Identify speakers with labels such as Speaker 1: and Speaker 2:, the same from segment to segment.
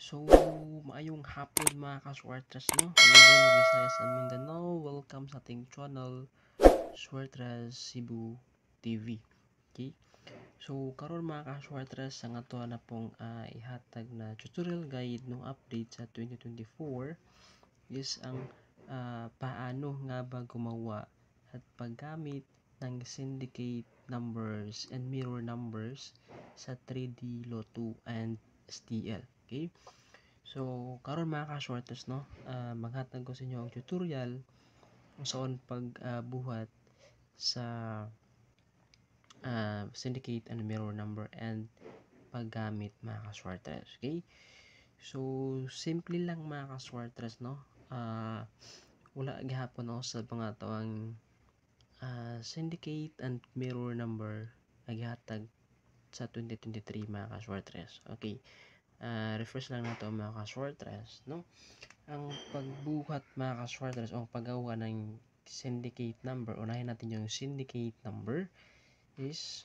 Speaker 1: So, maayong hapon mga ka-Swartras, no? Luzon, Visayas, and Mindanao. Welcome sa ating channel, Swartras Cebu TV. Okay? So, karon mga ka-Swartras, ang ato na pong ihatag na tutorial guide no update sa 2024 is ang paano nga ba gumawa at paggamit ng syndicate numbers and mirror numbers sa 3D Lotto and STL. Okay? So, karon mga ka-shorters, no, maghatag ko sa inyo ang tutorial kung saan pagbuhat sa syndicate and mirror number and paggamit mga ka-shorters. Okay? So, simple lang mga ka-shorters, no? Wala gihapon ako sa mga tawang syndicate and mirror number naghatag sa 2023 mga ka-shorters. Okay? Refresh lang nato mga ka-shorters, no? Ang pagbuhat mga ka-shorters o paggawa ng syndicate number, unahin natin yung syndicate number is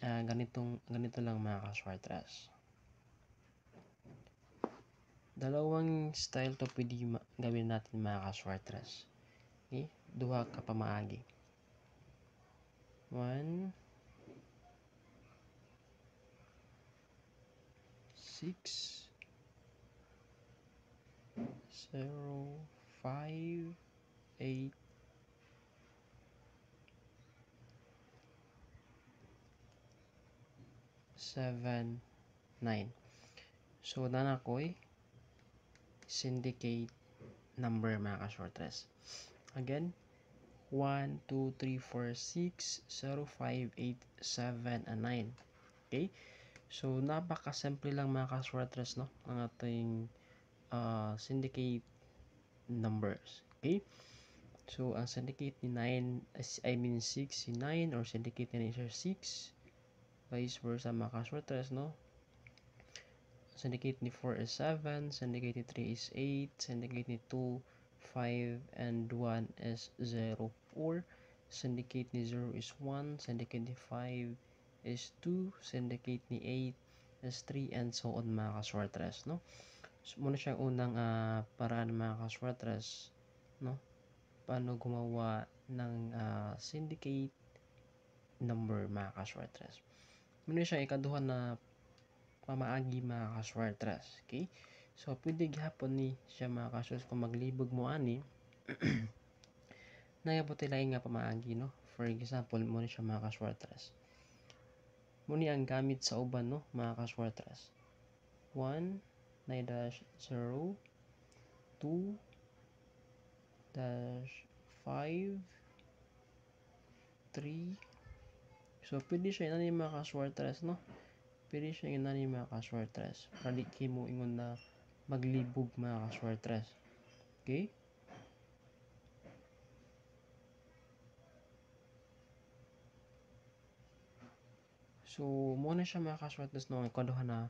Speaker 1: ganito lang mga ka-shorters. Dalawang style to pwede gawin natin mga ka-shorters. Okay? Duha ka pamaagi. 1 6 0 5 8 7 9. So, nanakoy syndicate number mga ka-shorters. Again, 1, 2, 3, 4, 6, 0, 5, 8, 7, and 9. Okay? So, napaka-simple lang mga ka-shorters, no? Ang ating syndicate numbers. Okay? So, ang syndicate ni 6 si 9 or syndicate ni 6, vice versa mga ka-shorters, no? Syndicate ni 4 is 7, syndicate ni 3 is 8, syndicate ni 2, 5, and 1 is 0, 4. Syndicate ni 0 is 1, syndicate ni 5 is 2, syndicate ni 8 is 3, and so on mga ka-shorters, no? So, muna siyang unang paraan mga ka-shorters, no? Paano gumawa ng syndicate number mga ka-shorters. Muna siyang ikaduha na pamaagi mga ka-shorters. Okay? So, pwede gihapon ni siya mga ka-shorters kung maglibog mo ani nayabuti lang nga pamaagi, no? For example, muna siya mga ka-shorters. Muna ang gamit sa uban, no? Mga ka-shorters. 1 dash 0 2 dash 5 3. So, pwede siya inani mga ka-shorters, no? Pwede siya inani mga ka-shorters. Para di kayo mo ingon na maglibog mga ka-shorters. Okay? So, muna siya mga ka-shorters no, ikaduha na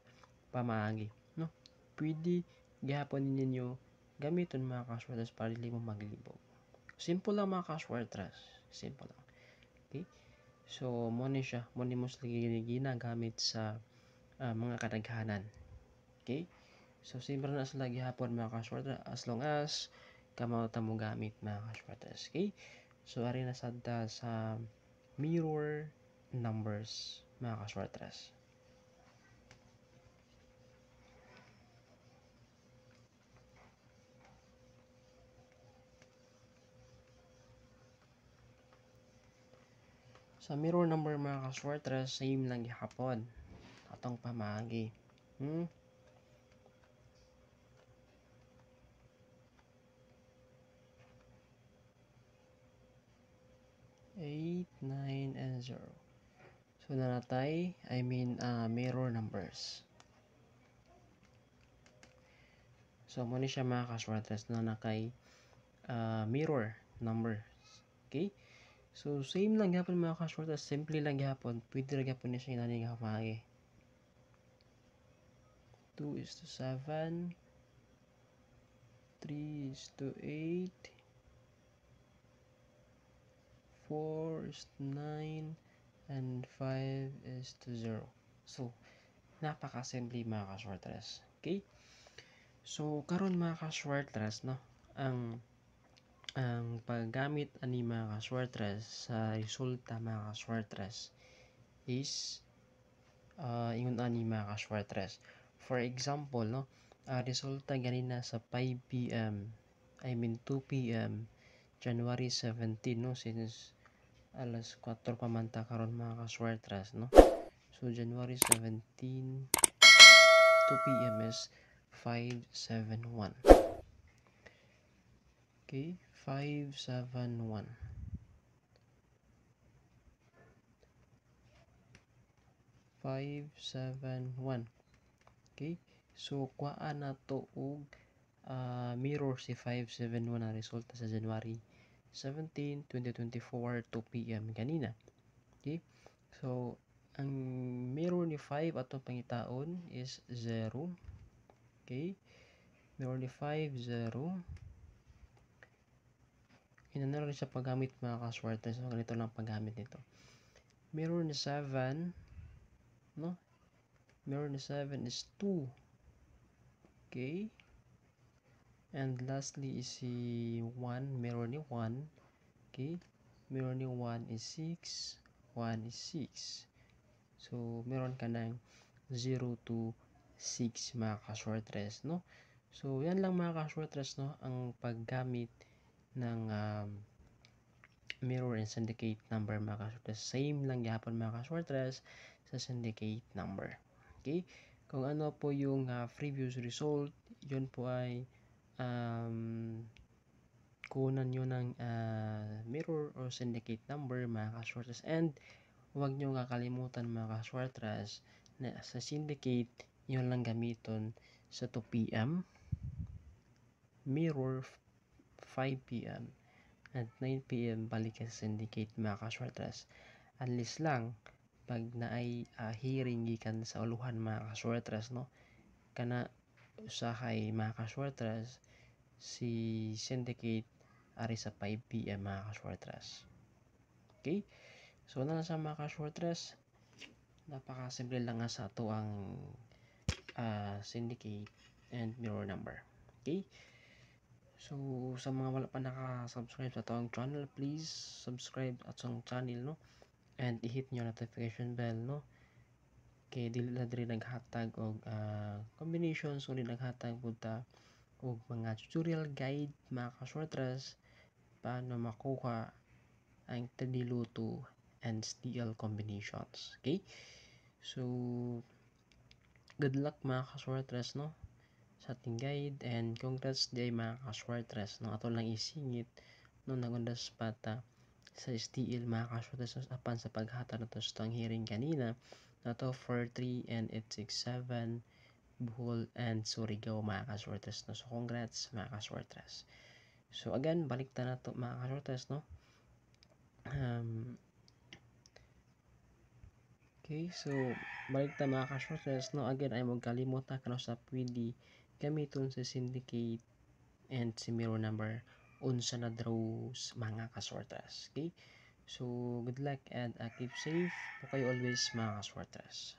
Speaker 1: pamaagi, no? Pwede gihapon ninyo gamiton mga ka-shorters para dili mo maglibog. Simple lang mga ka-shorters. Simple lang. Okay? So, muna siya. Muna mo sila ginagamit sa mga kadaghanan. Okay? So, simple na sila gihapon mga ka-shorters as long as kamo ta mo gamit mga ka-shorters. Okay? So, ari na sadta sa mirror numbers mga ka-shorters. Sa mirror number mga ka-shorters, same lang gihapon atong pamaagi. 8, 9, and 0. So, nanatay, mirror numbers. So, muna siya mga ka-shorters na nakay mirror numbers. Okay? So, same lang gihapon mga ka-shorters. Simple lang gihapon. Pwede lang gihapon niya siya inani nga pamagi. 2 is to 7. 3 is to 8. 4 is to 9. And 5 is to 0. So, napaka-simple mga ka-shorters. Okay? So, karon mga ka-shorters, no? Ang paggamit ani mga ka-shorters sa resulta mga ka-shorters is ingon ani mga ka-shorters. For example, no? Resulta ganina sa 5 p.m. I mean 2 p.m. January 17, no? Since alas 4 pa man ta karon mga ka-shorters, no? So, January 17, 2 p.m. is 571. Okay, 571. 571. Okay, so kuhaan na to og mirror si 571 na resulta sa January 17, 2024, 2 p.m. kanina. Okay, so ang mirror ni 5 atong pangitaon is 0. Okay, mirror ni 5, 0. Inanalo rin siya paggamit mga ka-shorters. So, ganito lang paggamit nito. Mirror ni 7, no? Mirror ni 7 is 2. Okay. And lastly is si 1. Mirror ni 1. Okay. Mirror ni 1 is 6. 1 is 6. So, meron ka ng 0 to 6 mga ka-shorters, no? So, yan lang mga ka-shorters, no? Ang paggamit ng mirror and syndicate number mga ka-shorters. Same lang yapon mga ka-shorters sa syndicate number. Okay? Kung ano po yung previous result, yun po ay kunan nyo ng mirror or syndicate number mga ka-shorters. And huwag nyo kakalimutan mga ka-shorters na sa syndicate, yun lang gamiton sa 2 p.m. mirror 5 p.m. at 9 p.m. balik sa syndicate mga ka-shorters. Unless lang pag naay hearing gikan sa uluhan mga ka-shorters, no? Kana usahay mga ka-shorters si syndicate ari sa 5 p.m. mga ka-shorters. Okay? So na sa mga ka-shorters, napakasimple lang nga sa ato ang syndicate and mirror number. Okay? So, sa mga wala pa naka-subscribe sa atong channel, please subscribe at sa channel, no? And i-hit nyo notification bell, no? Kaya dili na diri naghatag og combinations, uli naghatag pud ta og mga tutorial guide, mga ka-shorters, paano makuha ang tadiluto and steel combinations. Okay? So, good luck mga ka-shorters, no? Sa ating guide, and congrats day mga ka-shorters, no? Ato lang isingit no nagundas pata sa steel mga ka-shorters apan sa paghata na to sa hearing kanina na to for 3 and 867 Bohol and Surigao mga ka-shorters, no? So congrats mga ka-shorters. So again, balik ta na to mga ka-shorters, no? Okay, so balik ta mga ka-shorters, no? Again, ay magkalimot na kano sa pwede gamiton sa syndicate and si mirror number unsa na draws mga ka-shorters. Okay, so good luck and keep safe po kayo always mga ka-shorters.